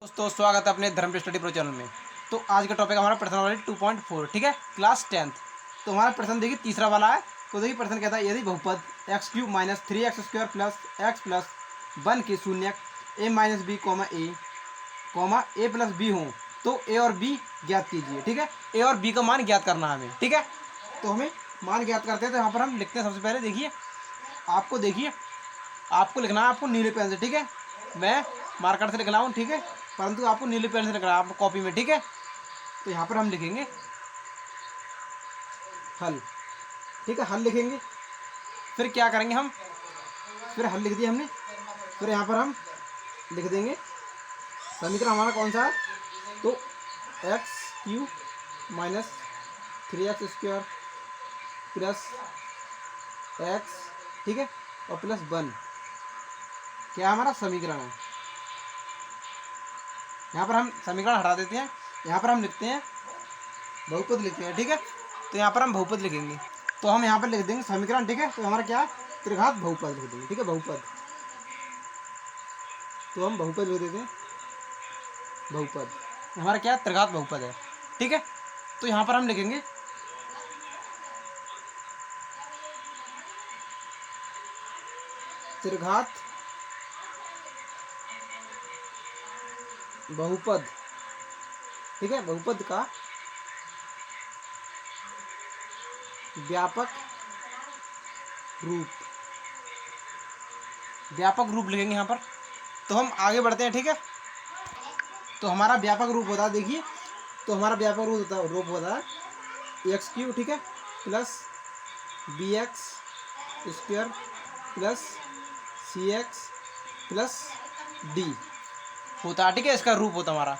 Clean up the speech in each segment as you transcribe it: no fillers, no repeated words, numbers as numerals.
दोस्तों स्वागत है अपने धर्म स्टडी प्रो चैनल में। तो आज का टॉपिक हमारा प्रश्न वाला 2.4, ठीक है, क्लास 10th। तो हमारा प्रश्न देखिए तीसरा वाला है। तो देखिए प्रश्न कहता है यदि बहुपद x³ minus 3x² plus x plus 1 के शून्यक a minus B A plus B हों तो a और b ज्ञात कीजिए। ठीक है, a और b का मान ज्ञात करना है हमें। ठीक है, तो हमें मान ज्ञात करते हैं। तो यहाँ पर हम लिखते हैं सबसे पहले। देखिए आपको लिखना है, आपको नीले पेन से। ठीक है, मैं मार्कर से लिख रहा हूँ, ठीक है, परंतु आपको नीले पेन से लिखना है, आपको कॉपी में। ठीक है, तो यहाँ पर हम लिखेंगे हल। ठीक है, हल लिखेंगे। फिर क्या करेंगे हम, फिर हल लिख दिया हमने। फिर यहाँ पर हम लिख देंगे समीकरण हमारा कौन सा है। तो x³ minus 3x² plus x, ठीक है, और प्लस 1 क्या हमारा समीकरण है। यहाँ पर हम समीकरण हटा देते हैं। यहाँ पर हम लिखते हैं बहुपद लिखते हैं। ठीक है, तो यहाँ पर हम बहुपद लिखेंगे। तो हम यहाँ पर लिख देंगे समीकरण। ठीक है, तो हमारा क्या है, त्रिघात बहुपद लिख देंगे। ठीक है, बहुपद, तो हम बहुपद लिख देते हैं। बहुपद हमारा क्या है, त्रिघात बहुपद है। ठीक है, तो यहाँ पर हम लिखेंगे त्रिघात बहुपद। ठीक है, बहुपद का व्यापक रूप लिखेंगे यहाँ पर। तो हम आगे बढ़ते हैं। ठीक है, तो हमारा व्यापक रूप होता है, देखिए, तो हमारा व्यापक रूप होता है x³ ठीक है, plus bx² plus cx plus d होता है। ठीक है, इसका रूप होता है हमारा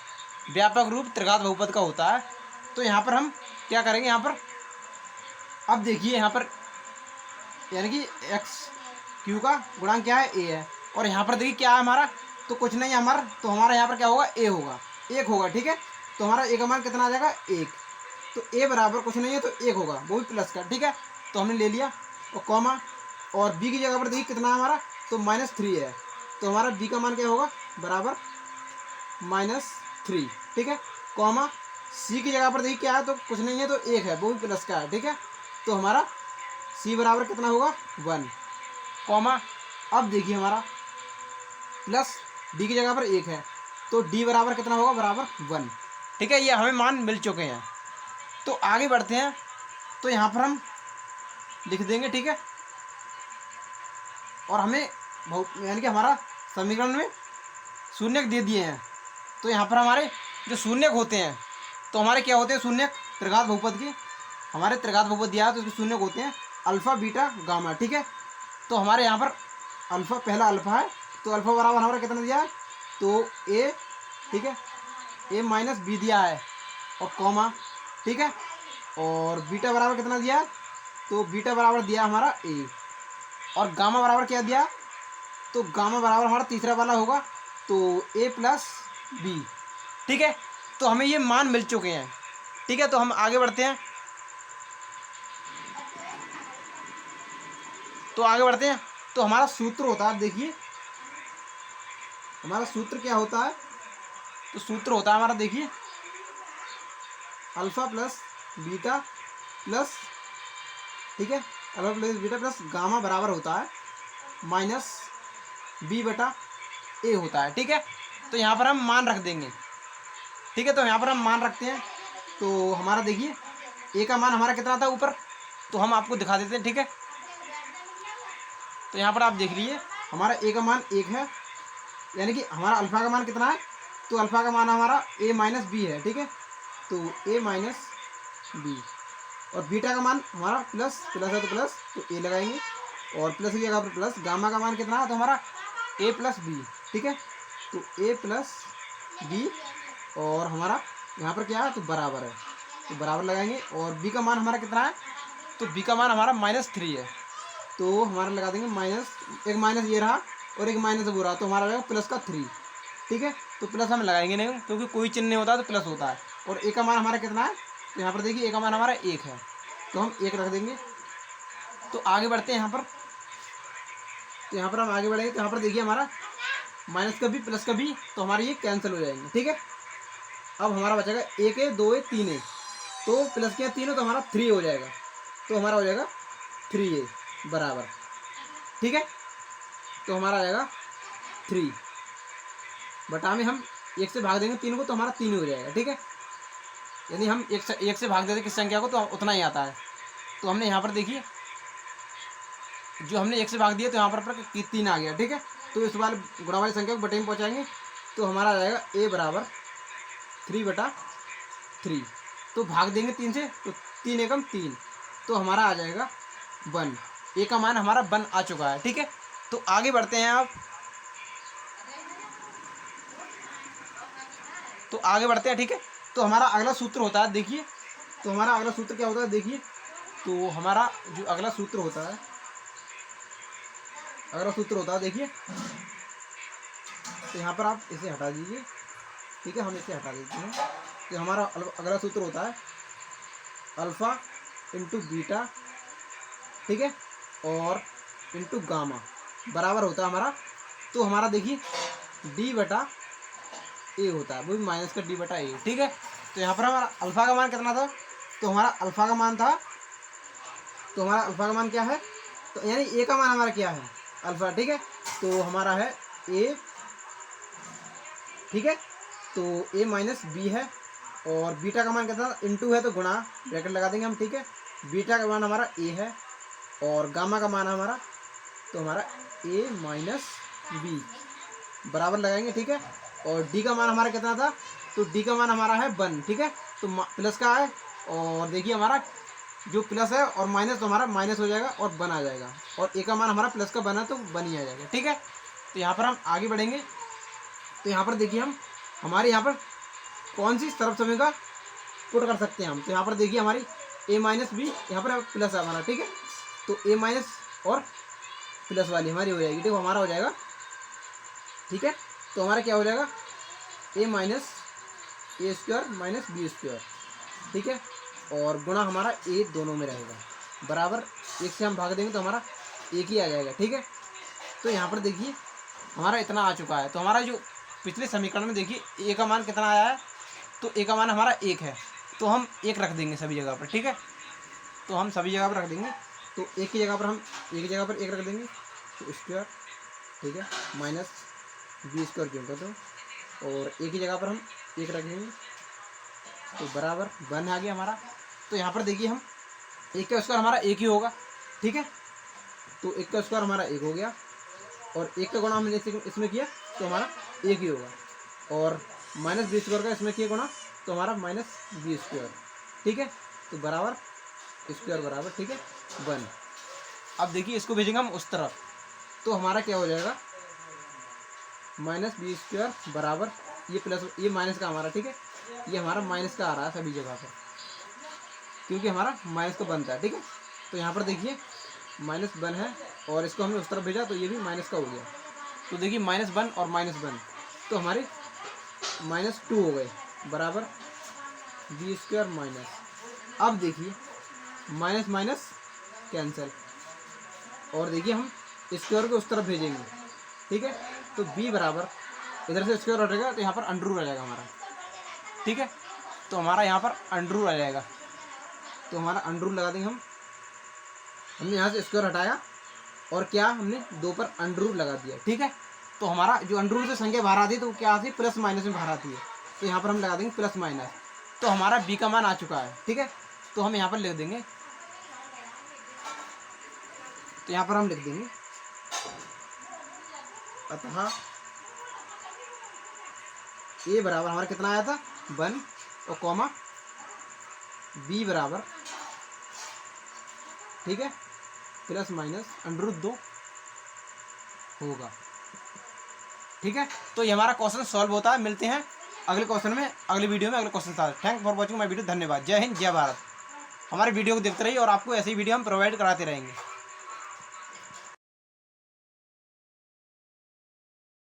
व्यापक रूप त्रिघात बहुपद का होता है। तो यहाँ पर हम क्या करेंगे, यहाँ पर अब देखिए, यहाँ पर यानी कि x³ का गुणांक क्या है, a है, और यहाँ पर देखिए क्या है हमारा, तो कुछ नहीं है हमारा। तो हमारा यहाँ पर क्या होगा, a होगा, 1 होगा। ठीक है, तो हमारा a का मान कितना आ जाएगा, 1। तो a बराबर कुछ नहीं है तो 1 होगा, वो भी प्लस का। ठीक है, तो हमने ले लिया, और कॉमा, और b की जगह पर देखिए कितना है हमारा, तो -3 है। तो हमारा b का मान क्या होगा, बराबर -3। ठीक है, कॉमा, c की जगह पर देखिए क्या है, तो कुछ नहीं है तो 1 है, वो भी प्लस का है। ठीक है, तो हमारा c बराबर कितना होगा, 1, कॉमा, अब देखिए हमारा प्लस d की जगह पर 1 है, तो d बराबर कितना होगा, बराबर 1। ठीक है, ये हमें मान मिल चुके हैं। तो आगे बढ़ते हैं। तो यहाँ पर हम लिख देंगे। ठीक है, और हमें यानी कि हमारा समीकरण में शून्यक दे दिए हैं। तो यहाँ पर हमारे जो शून्यक होते हैं, तो हमारे क्या होते हैं शून्यक, त्रिघात बहुपद के। हमारे त्रिघात बहुपद दिया है तो उसके शून्यक होते हैं अल्फा, बीटा, गामा। ठीक है, तो हमारे यहाँ पर अल्फा, पहला अल्फा है, तो अल्फा बराबर हमारा कितना दिया है, तो a, ठीक है, a माइनस बी दिया है, और कॉमा, ठीक है, और बीटा बराबर कितना दिया है, तो बीटा बराबर दिया हमारा a, और गामा बराबर क्या दिया, तो गामा बराबर हमारा तीसरा वाला होगा, तो a प्लस बी। ठीक है, तो हमें ये मान मिल चुके हैं। ठीक है, तो हम आगे बढ़ते हैं। तो हमारा सूत्र होता है, देखिए हमारा सूत्र क्या होता है, तो सूत्र होता है हमारा, देखिए, अल्फा प्लस बीटा प्लस, ठीक है, alpha plus beta plus gamma बराबर होता है -b/a होता है। ठीक है, तो यहाँ पर हम मान रख देंगे। ठीक है, तो यहाँ पर हम मान रखते हैं। तो हमारा देखिए a का मान हमारा कितना था ऊपर, तो हम आपको दिखा देते हैं। ठीक है, तो यहाँ पर आप देख लीजिए हमारा a का मान 1 है, यानी कि हमारा अल्फा का मान कितना है, तो अल्फा का मान हमारा a माइनस बी है। ठीक है, तो a माइनस बी, और बीटा का मान हमारा प्लस है, तो प्लस, तो a लगाएंगे, और प्लस की जगह पर प्लस। गामा का मान कितना है, तो हमारा a प्लस बी। ठीक है, तो a प्लस बी, और हमारा यहाँ पर क्या है, तो बराबर है, तो बराबर लगाएंगे, और b का मान हमारा कितना है, तो b का मान हमारा -3 है, तो हमारा लगा देंगे एक माइनस ये रहा, और एक माइनस वो रहा, तो हमारा रहेगा प्लस का 3। ठीक है, तो प्लस हम लगाएंगे नहीं, क्योंकि कोई चिन्ह नहीं होता तो प्लस होता है। और a का मान हमारा कितना है, तो यहाँ पर देखिए a का मान हमारा 1 है, तो हम 1 रख देंगे। तो आगे बढ़ते हैं यहाँ पर। तो यहाँ पर हम आगे बढ़ेंगे, तो यहाँ पर देखिए हमारा माइनस का बी प्लस का बी, तो हमारे ये कैंसिल हो जाएंगे। ठीक है, अब हमारा बचेगा 1 है 2 है 3 है, तो प्लस किया 3 है तो हमारा 3 हो जाएगा, तो हमारा हो जाएगा 3a बराबर। ठीक है, तो हमारा आ जाएगा 3 बटा में हम 1 से भाग देंगे 3 को, तो हमारा 3 हो जाएगा। ठीक है, यदि हम 1 से भाग देते किस संख्या को तो उतना ही आता है। तो हमने यहाँ पर देखिए जो हमने 1 से भाग दिया तो यहाँ पर 3 आ गया। ठीक है, तो इस बार गुणा वाली संख्या को बटे में पहुँचाएंगे, तो हमारा आ जाएगा a बराबर 3/3। तो भाग देंगे 3 से, तो 3 एकम 3, तो हमारा आ जाएगा 1। a का मान हमारा 1 आ चुका है। ठीक है, तो आगे बढ़ते हैं आप, तो आगे बढ़ते हैं। ठीक है, तो हमारा अगला सूत्र होता है, देखिए तो हमारा अगला सूत्र क्या होता है, देखिए तो हमारा जो अगला सूत्र होता है, देखिए तो यहाँ पर आप इसे हटा दीजिए। ठीक है, हम इसे हटा देते हैं। तो हमारा अगला सूत्र होता है अल्फ़ा इंटू बीटा, ठीक है, और इंटू गामा बराबर होता है हमारा, तो हमारा देखिए डी बटा ए होता है, वो भी माइनस का डी बटा ए। ठीक है, तो यहाँ पर हमारा अल्फ़ा का मान कितना था, तो हमारा अल्फ़ा का मान था, तो हमारा अल्फ़ा का मान क्या है, तो यानी ए का मान हमारा क्या है, अल्फ़ा। ठीक है, तो हमारा है ए। ठीक है, तो ए माइनस बी है, और बीटा का मान कितना, इंटू है तो गुणा ब्रैकेट लगा देंगे हम। ठीक है, बीटा का मान हमारा ए है और गामा का मान हमारा, तो हमारा ए माइनस बी बराबर लगाएंगे। ठीक है, और डी का मान हमारा कितना था, तो डी का मान हमारा है 1। ठीक है, तो प्लस का है, और देखिए हमारा जो प्लस है और माइनस, तो हमारा माइनस हो जाएगा और 1 आ जाएगा, और ए का मान हमारा प्लस का 1 है तो 1 ही आ जाएगा। ठीक है, तो यहाँ पर हम आगे बढ़ेंगे। तो यहाँ पर देखिए हम हमारे यहाँ पर कौन सी तरफ समय का पुट कर सकते हैं हम, तो यहाँ पर देखिए हमारी ए माइनस बी, यहाँ पर प्लस है हमारा। ठीक है, तो ए माइनस और प्लस वाली हमारी हो जाएगी, देखो हमारा हो जाएगा। ठीक है, तो हमारा क्या हो जाएगा, ए माइनस ए स्क्वायर माइनस बी स्क्वायर। ठीक है, और गुणा हमारा ए दोनों में रहेगा बराबर, 1 से हम भाग देंगे तो हमारा 1 ही आ जाएगा। ठीक है, तो यहाँ पर देखिए हमारा इतना आ चुका है। तो हमारा जो पिछले समीकरण में देखिए ए का मान कितना आया है, तो ए का मान हमारा 1 है, तो हम 1 रख देंगे सभी जगह पर। ठीक है, तो हम सभी जगह पर रख देंगे, तो एक की जगह पर हम एक जगह पर 1 रख देंगे, तो स्क्वायर। ठीक है, माइनस बी स्क्वायर क्यों कर दो, और एक ही जगह पर हम 1 रख देंगे, तो बराबर 1 आ गया हमारा। तो यहाँ पर देखिए हम 1 का स्क्वायर हमारा 1 ही होगा। ठीक है, तो 1 का स्क्वायर हमारा 1 हो गया, और 1 का गुणा हमने इसमें किया तो हमारा 1 ही होगा, और माइनस बी स्क्वायर का इसमें किया गुणा तो हमारा माइनस बी स्क्वायर। ठीक है, तो बराबर स्क्वायर बराबर, ठीक है, 1। अब देखिए इसको भेजेंगे हम उस तरफ, तो हमारा क्या हो जाएगा, माइनस बी स्क्वायर बराबर ये प्लस ये माइनस का हमारा। ठीक है, ये हमारा माइनस का आ रहा है सभी जगह पर, क्योंकि हमारा माइनस का बनता है। ठीक है, तो यहाँ पर देखिए -1 है, और इसको हमने उस तरफ भेजा तो ये भी माइनस का हो गया। तो देखिए -1 और -1, तो हमारे -2 हो गए बराबर बी स्क्वायर माइनस। अब देखिए माइनस माइनस कैंसिल, और देखिए हम स्क्वायर को उस तरफ भेजेंगे। ठीक है, तो b बराबर इधर से स्क्वायर हटेगा तो यहाँ पर अंडर आ जाएगा हमारा। ठीक है, तो हमारा यहाँ पर अंडर आ जाएगा, तो हमारा अंडर लगा देंगे हम। हमने यहाँ से स्क्वायर हटाया और क्या हमने 2 पर अंडर लगा दिया। ठीक है, तो हमारा जो अंडर से संख्या बाहर आती है तो क्या आती है, प्लस माइनस में बाहर आती है, तो यहाँ पर हम लगा देंगे प्लस माइनस। तो हमारा b का मान आ चुका है। ठीक है, तो हम यहाँ पर लिख देंगे, तो यहाँ पर हम लिख देंगे अतः a बराबर हमारा कितना आया था 1, और कॉमा b बराबर, ठीक है, प्लस माइनस √2 होगा। ठीक है, तो ये हमारा क्वेश्चन सॉल्व होता है। मिलते हैं अगले क्वेश्चन में, अगले वीडियो में अगले क्वेश्चन के साथ। Thank for watching my video, धन्यवाद। जय हिंद, जय भारत। हमारे वीडियो को देखते रहिए और आपको ऐसी वीडियो हम प्रोवाइड कराते रहेंगे।